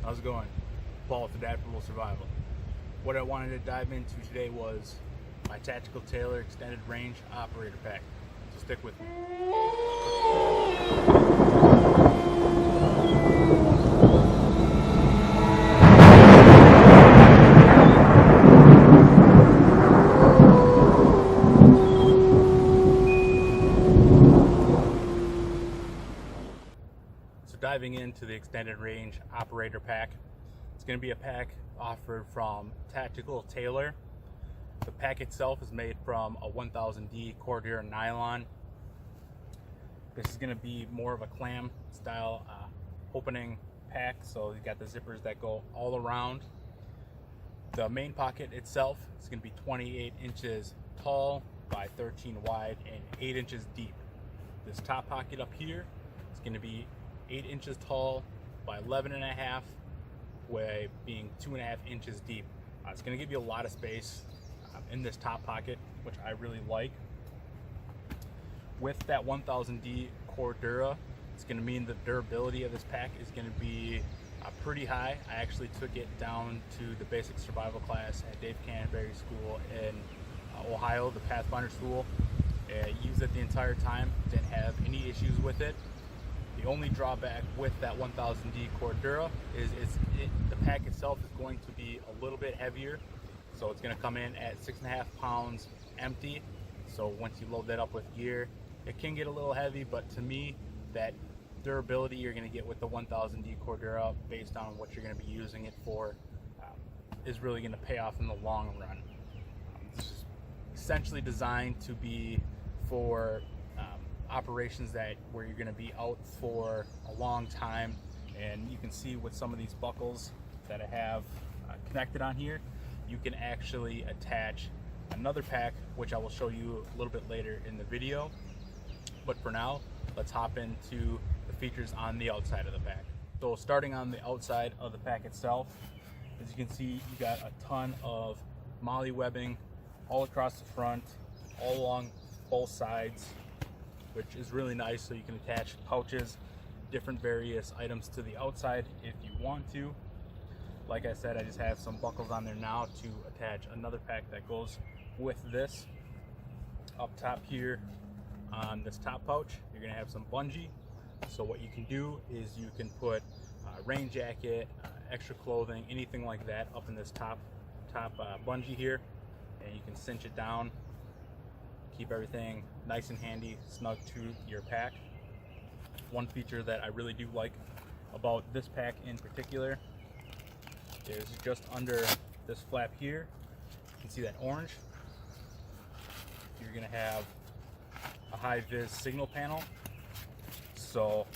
How's it going? Paul with Adaptable Survival. What I wanted to dive into today was my Tactical Tailor Extended Range Operator Pack. So stick with me. Diving into the Extended Range Operator Pack. It's going to be a pack offered from Tactical Tailor. The pack itself is made from a 1000D Cordura nylon. This is going to be more of a clam style opening pack, so you got the zippers that go all around. The main pocket itself is going to be 28 inches tall by 13 wide and 8 inches deep. This top pocket up here is going to be 8 inches tall by 11.5, with being 2.5 inches deep. It's going to give you a lot of space in this top pocket, which I really like. With that 1000D Cordura, it's going to mean the durability of this pack is going to be pretty high. I actually took it down to the basic survival class at Pathfinder School in Ohio, the Pathfinder School. Used it the entire time, didn't have any issues with it. The only drawback with that 1000D Cordura is the pack itself is going to be a little bit heavier. So it's going to come in at 6.5 pounds empty. So once you load that up with gear, it can get a little heavy, but to me, that durability you're going to get with the 1000D Cordura based on what you're going to be using it for is really going to pay off in the long run. It's essentially designed to be for operations where you're going to be out for a long time, and you can see with some of these buckles that I have connected on here, you can actually attach another pack, which I will show you a little bit later in the video. But for now, let's hop into the features on the outside of the pack. So starting on the outside of the pack itself, as you can see, you got a ton of MOLLE webbing all across the front, all along both sides, which is really nice, so you can attach pouches, different various items to the outside if you want to. Like I said, I just have some buckles on there now to attach another pack that goes with this. Up top here on this top pouch, you're going to have some bungee. So what you can do is you can put a rain jacket, extra clothing, anything like that up in this top bungee here, and you can cinch it down. Keep everything nice and handy, snug to your pack. One feature that I really do like about this pack in particular is just under this flap here, you can see that orange. You're going to have a high-vis signal panel. So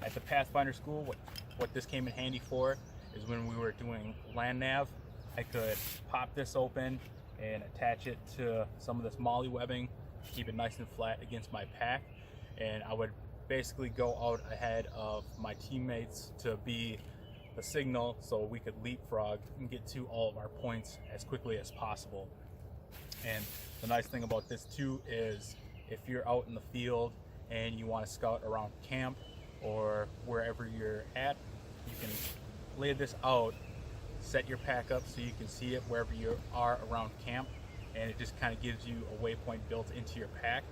at the Pathfinder School, what this came in handy for is when we were doing land nav, I could pop this open and attach it to some of this MOLLE webbing, keep it nice and flat against my pack, and I would basically go out ahead of my teammates to be the signal so we could leapfrog and get to all of our points as quickly as possible. And the nice thing about this too is if you're out in the field and you want to scout around camp or wherever you're at, you can lay this out, set your pack up so you can see it wherever you are around camp, and it just kind of gives you a waypoint built into your pack.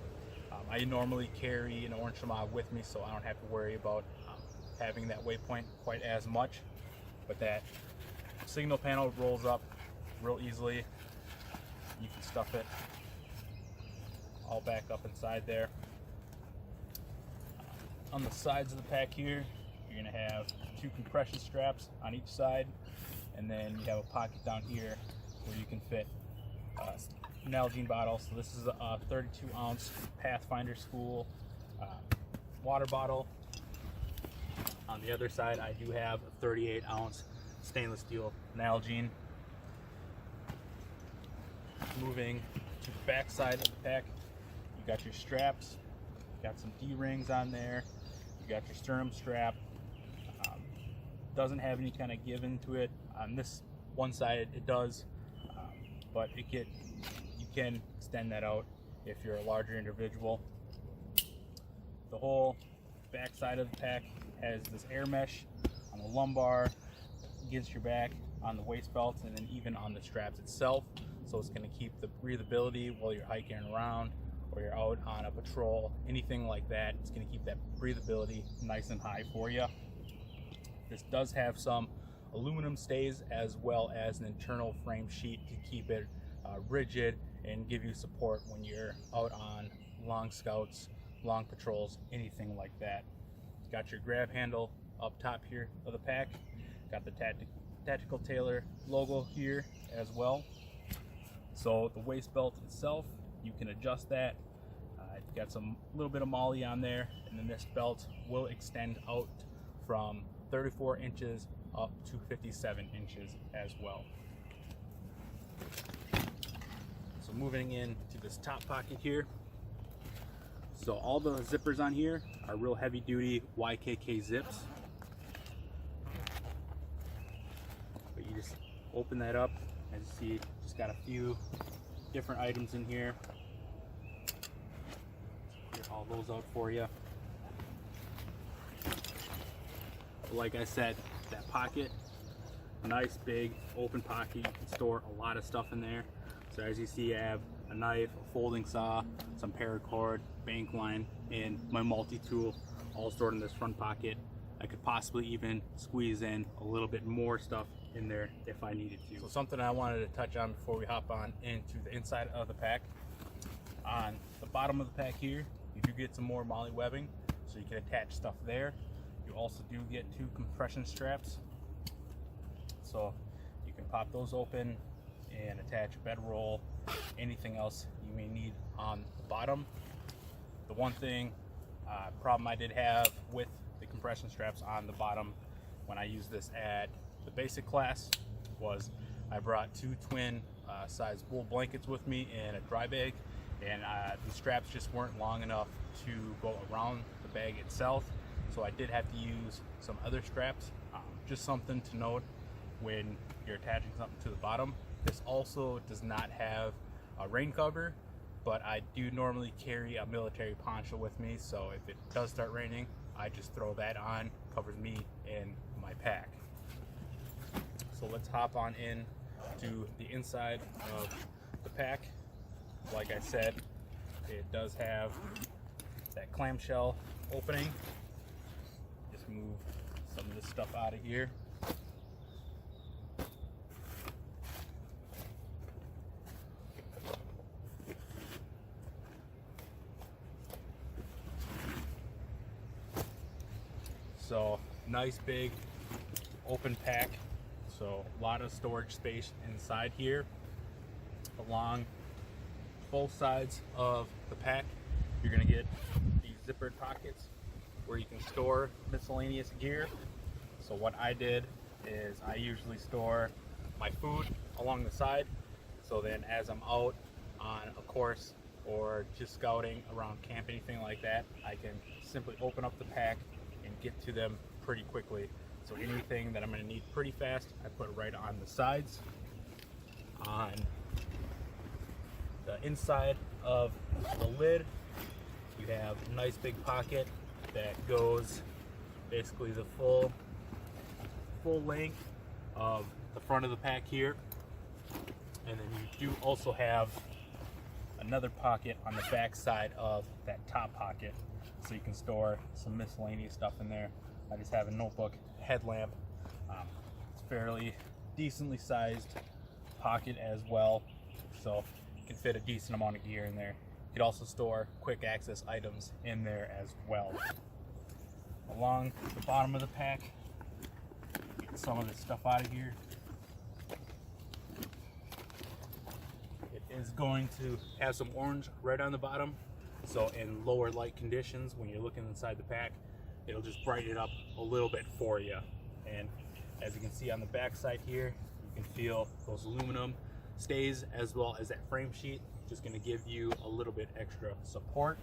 I normally carry an orange shema with me, so I don't have to worry about having that waypoint quite as much. But that signal panel rolls up real easily. You can stuff it all back up inside there. On the sides of the pack here, you're going to have 2 compression straps on each side, and then you have a pocket down here where you can fit an Nalgene bottle. So this is a 32-ounce Pathfinder School water bottle. On the other side, I do have a 38-ounce stainless steel Nalgene. Moving to the back side of the pack, you got your straps, you got some D-rings on there, you got your sternum strap. Doesn't have any kind of give into it. On this one side it does, but you can extend that out if you're a larger individual. The whole back side of the pack has this air mesh on the lumbar, against your back on the waist belts and then even on the straps itself. So it's going to keep the breathability while you're hiking around or you're out on a patrol, anything like that. It's going to keep that breathability nice and high for you. This does have some aluminum stays as well as an internal frame sheet to keep it rigid and give you support when you're out on long scouts, long patrols, anything like that. Got your grab handle up top here of the pack. Got the Tactical Tailor logo here as well. So the waist belt itself, you can adjust that. Got some little bit of molly on there, and then this belt will extend out from 34 inches up to 57 inches as well. So moving into this top pocket here. So all the zippers on here are real heavy duty YKK zips. But you just open that up, as you see, just got a few different items in here. Get all those out for you. Like I said, that pocket, a nice big open pocket. You can store a lot of stuff in there. So as you see, I have a knife, a folding saw, some paracord, bank line, and my multi-tool all stored in this front pocket. I could possibly even squeeze in a little bit more stuff in there if I needed to. So something I wanted to touch on before we hop on into the inside of the pack. On the bottom of the pack here, you do get some more molly webbing, so you can attach stuff there. You also do get 2 compression straps, so you can pop those open and attach a bedroll, anything else you may need on the bottom. The one thing problem I did have with the compression straps on the bottom when I used this at the basic class was I brought 2 twin size wool blankets with me in a dry bag, and the straps just weren't long enough to go around the bag itself. So I did have to use some other straps. Just something to note when you're attaching something to the bottom. This also does not have a rain cover, but I do normally carry a military poncho with me, so if it does start raining, I just throw that on, covers me and my pack. So let's hop on in to the inside of the pack. Like I said, it does have that clamshell opening. Just move some of this stuff out of here. So nice big open pack, so a lot of storage space inside here. Along both sides of the pack, you're going to get these zippered pockets where you can store miscellaneous gear. So what I did is I usually store my food along the side, so then as I'm out on a course or just scouting around camp, anything like that, I can simply open up the pack and get to them pretty quickly. So anything that I'm going to need pretty fast, I put right on the sides. On the inside of the lid, you have a nice big pocket that goes basically the full length of the front of the pack here. And then you do also have another pocket on the back side of that top pocket, so you can store some miscellaneous stuff in there. I just have a notebook, headlamp. It's fairly decently sized pocket as well, so you can fit a decent amount of gear in there. You could also store quick access items in there as well. Along the bottom of the pack, get some of this stuff out of here. It is going to have some orange right on the bottom, so in lower light conditions, when you're looking inside the pack, it'll just brighten it up a little bit for you. And as you can see on the back side here, you can feel those aluminum stays as well as that frame sheet, just going to give you a little bit extra support.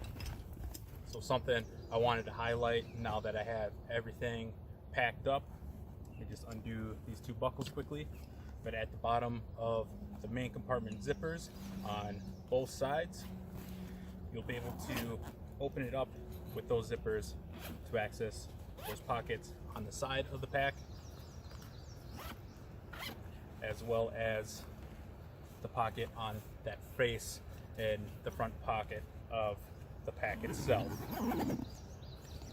So something I wanted to highlight now that I have everything packed up, let me just undo these 2 buckles quickly. But at the bottom of the main compartment zippers on both sides, you'll be able to open it up with those zippers to access those pockets on the side of the pack. as well as the pocket on that face and the front pocket of the pack itself.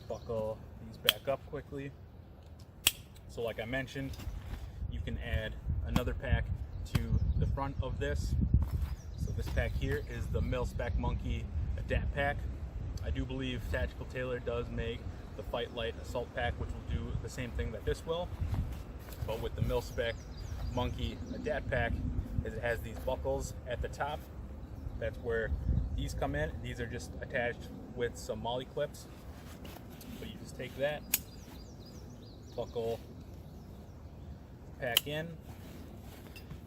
Buckle these back up quickly. So like I mentioned, you can add another pack to the front of this. So this pack here is the Mil-Spec Monkey Adapt Pack. I do believe Tactical Tailor does make the Fight Light Assault Pack, which will do the same thing that this will. But with the Mil-Spec Monkey Adapt Pack, is it has these buckles at the top. That's where these come in. These are just attached with some molly clips. So you just take that, buckle the pack in.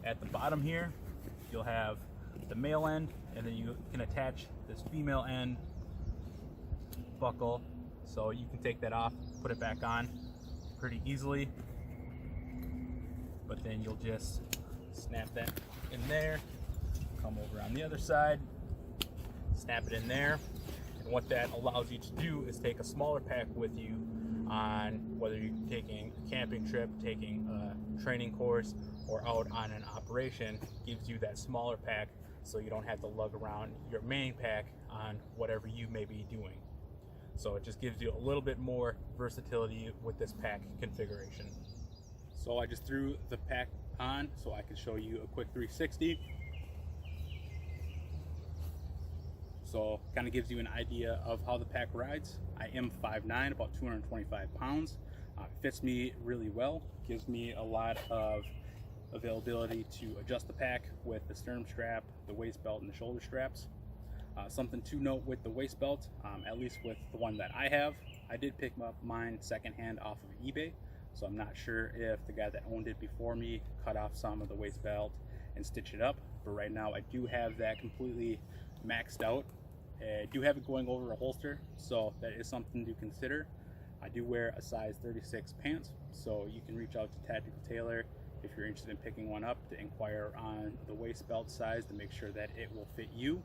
At the bottom here, you'll have the male end, and then you can attach this female end buckle. So you can take that off, put it back on pretty easily. But then you'll just snap that in there, come over on the other side, snap it in there. And what that allows you to do is take a smaller pack with you on whether you're taking a camping trip, taking a training course, or out on an operation. Gives you that smaller pack so you don't have to lug around your main pack on whatever you may be doing. So it just gives you a little bit more versatility with this pack configuration. So I just threw the pack on so I can show you a quick 360. So kind of gives you an idea of how the pack rides. I am 5'9", about 225 pounds. It fits me really well, gives me a lot of availability to adjust the pack with the sternum strap, the waist belt, and the shoulder straps. Something to note with the waist belt, at least with the one that I have, I did pick up mine secondhand off of eBay, so I'm not sure if the guy that owned it before me cut off some of the waist belt and stitched it up, but right now I do have that completely maxed out. I do have it going over a holster, so that is something to consider. I do wear a size 36 pants, so you can reach out to Tactical Tailor if you're interested in picking one up to inquire on the waist belt size to make sure that it will fit you.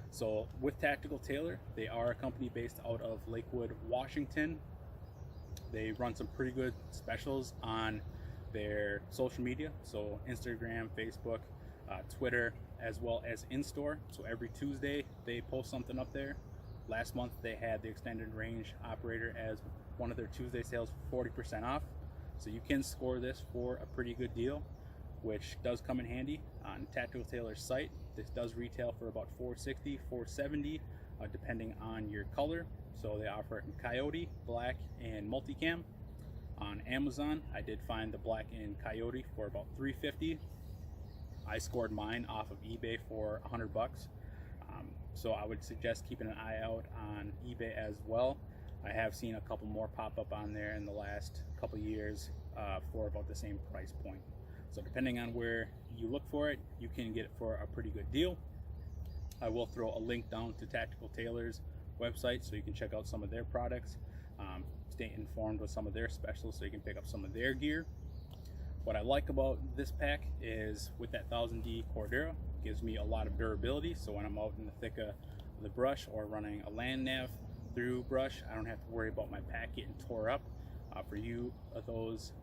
So with Tactical Tailor, they are a company based out of Lakewood, Washington. They run some pretty good specials on their social media, so Instagram, Facebook, Twitter, as well as in-store. So every Tuesday they post something up there. Last month they had the extended range operator as one of their Tuesday sales for 40% off. So you can score this for a pretty good deal, which does come in handy on Tactical Tailor's site. This does retail for about $460, $470, depending on your color. So they offer it in Coyote, Black, and Multicam. On Amazon, I did find the Black and Coyote for about $350. I scored mine off of eBay for $100. So I would suggest keeping an eye out on eBay as well. I have seen a couple more pop up on there in the last couple years for about the same price point. So depending on where you look for it, you can get it for a pretty good deal. I will throw a link down to Tactical Tailor's website so you can check out some of their products, stay informed with some of their specials so you can pick up some of their gear. What I like about this pack is with that 1000D Cordura, it gives me a lot of durability. So when I'm out in the thick of the brush or running a land nav through brush, I don't have to worry about my pack getting tore up. For you, those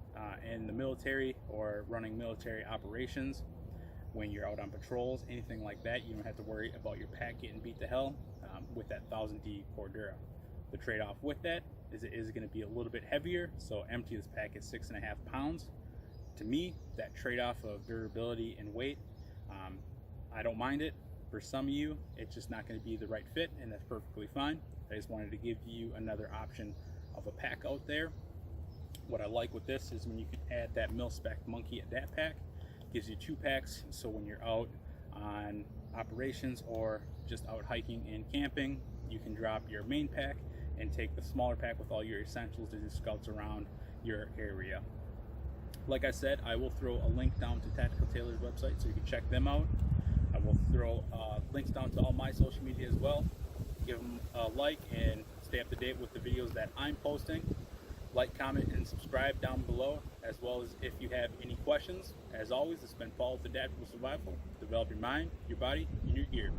in the military or running military operations, when you're out on patrols, anything like that, you don't have to worry about your pack getting beat to hell with that 1000D Cordura. The trade-off with that is it is going to be a little bit heavier, so empty this pack is 6.5 pounds. To me, that trade-off of durability and weight, I don't mind it. For some of you, it's just not going to be the right fit, and that's perfectly fine. I just wanted to give you another option of a pack out there. What I like with this is when you can add that Mil-Spec Monkey Adapt Pack. It gives you 2 packs, so when you're out on operations or just out hiking and camping, you can drop your main pack and take the smaller pack with all your essentials to do scouts around your area. Like I said, I will throw a link down to Tactical Tailor's website so you can check them out. I will throw links down to all my social media as well. Give them a like and stay up to date with the videos that I'm posting. Like, comment, and subscribe down below, as well as if you have any questions. As always, it's been Paul with Adaptable Survival. Develop your mind, your body, and your gear.